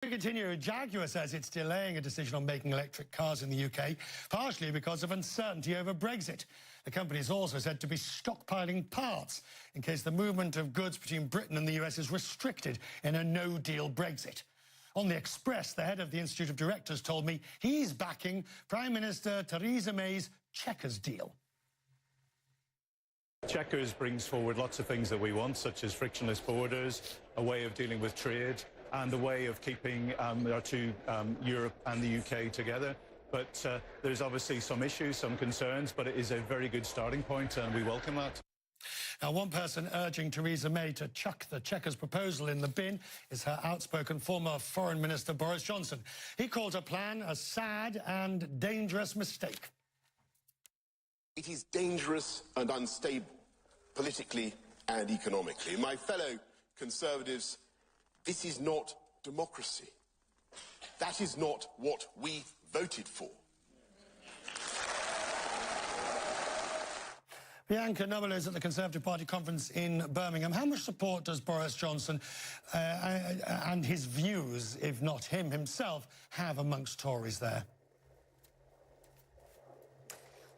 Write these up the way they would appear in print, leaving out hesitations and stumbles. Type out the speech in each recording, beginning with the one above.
To continue, Jaguar says it's delaying a decision on making electric cars in the UK, partially because of uncertainty over Brexit. The company is also said to be stockpiling parts in case the movement of goods between Britain and the US is restricted in a no-deal Brexit. On the Express, the head of the Institute of Directors told me he's backing Prime Minister Theresa May's Chequers deal. Chequers brings forward lots of things that we want, such as frictionless borders, a way of dealing with trade, and a way of keeping our two, Europe and the UK together. But there's obviously some issues, some concerns, but it is a very good starting point, and we welcome that. Now, one person urging Theresa May to chuck the Chequers proposal in the bin is her outspoken former Foreign Minister Boris Johnson. He called her plan a sad and dangerous mistake. It is dangerous and unstable, politically and economically. My fellow Conservatives, this is not democracy. That is not what we voted for. Bianca Nobile is at the Conservative Party conference in Birmingham. How much support does Boris Johnson and his views, if not him himself, have amongst Tories there?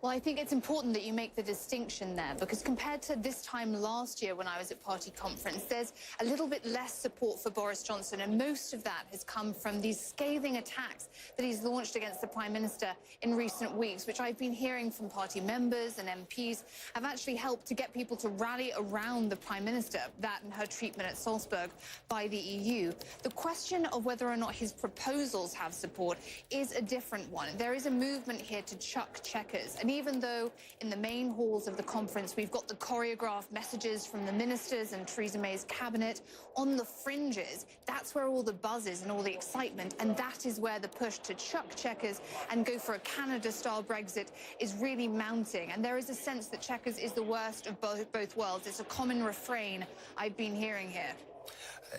Well, I think it's important that you make the distinction there, because compared to this time last year when I was at party conference, there's a little bit less support for Boris Johnson, and most of that has come from these scathing attacks that he's launched against the Prime Minister in recent weeks, which I've been hearing from party members and MPs have actually helped to get people to rally around the Prime Minister, that and her treatment at Salzburg by the EU. The question of whether or not his proposals have support is a different one. There is a movement here to chuck Chequers, and even though in the main halls of the conference we've got the choreographed messages from the ministers and Theresa May's cabinet, on the fringes, that's where all the buzz is and all the excitement, and that is where the push to chuck Chequers and go for a Canada-style Brexit is really mounting. And there is a sense that Chequers is the worst of both worlds. It's a common refrain I've been hearing here.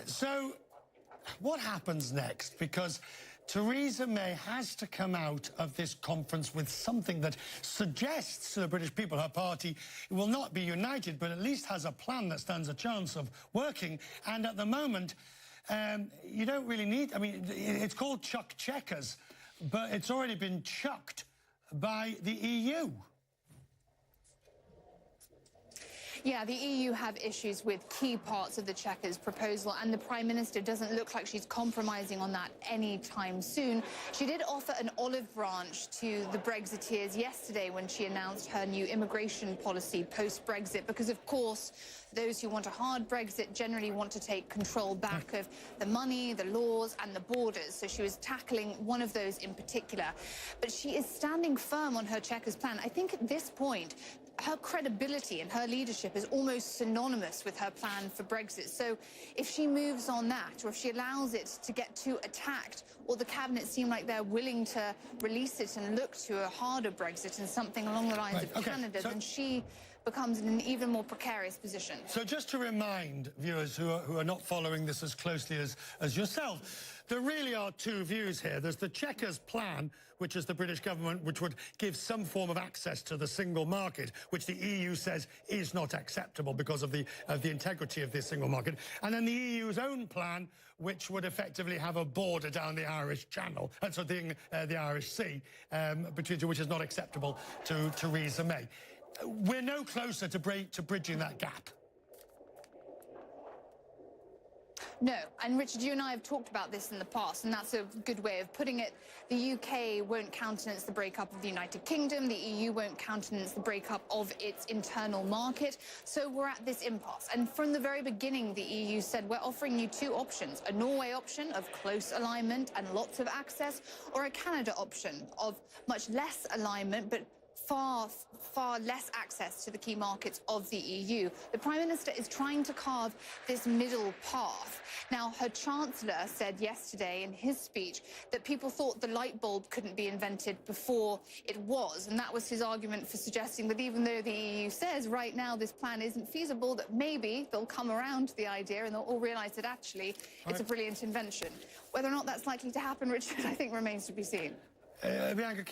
So what happens next? Because Theresa May has to come out of this conference with something that suggests to the British people her party will not be united, but at least has a plan that stands a chance of working. And at the moment, you don't really need... I mean, it's called chuck Chequers, but it's already been chucked by the EU. Yeah, the EU have issues with key parts of the Chequers proposal, and the Prime Minister doesn't look like she's compromising on that anytime soon. She did offer an olive branch to the Brexiteers yesterday when she announced her new immigration policy post-Brexit, because, of course, those who want a hard Brexit generally want to take control back of the money, the laws and the borders. So she was tackling one of those in particular. But she is standing firm on her Chequers plan. I think at this point, her credibility and her leadership is almost synonymous with her plan for Brexit. So if she moves on that, or if she allows it to get too attacked, or the cabinet seem like they're willing to release it and look to a harder Brexit and something along the lines of Canada, then she becomes in an even more precarious position. So just to remind viewers who are not following this as closely as yourself, there really are two views here. There's the Chequers plan, which is the British government, which would give some form of access to the single market, which the EU says is not acceptable because of the integrity of this single market. And then the EU's own plan, which would effectively have a border down the Irish Channel, and so the Irish Sea, which is not acceptable to Theresa May. We're no closer to bridging that gap. No, and Richard, you and I have talked about this in the past, and that's a good way of putting it. The UK won't countenance the breakup of the United Kingdom. The EU won't countenance the breakup of its internal market. So we're at this impasse. And from the very beginning, the EU said, we're offering you two options: a Norway option of close alignment and lots of access, or a Canada option of much less alignment, but far less access to the key markets of the EU. The Prime Minister is trying to carve this middle path. Now, her Chancellor said yesterday in his speech that people thought the light bulb couldn't be invented before it was, and that was his argument for suggesting that even though the EU says right now this plan isn't feasible, that maybe they'll come around to the idea and they'll all realise that actually it's a brilliant invention. Whether or not that's likely to happen, Richard, I think remains to be seen. Bianca,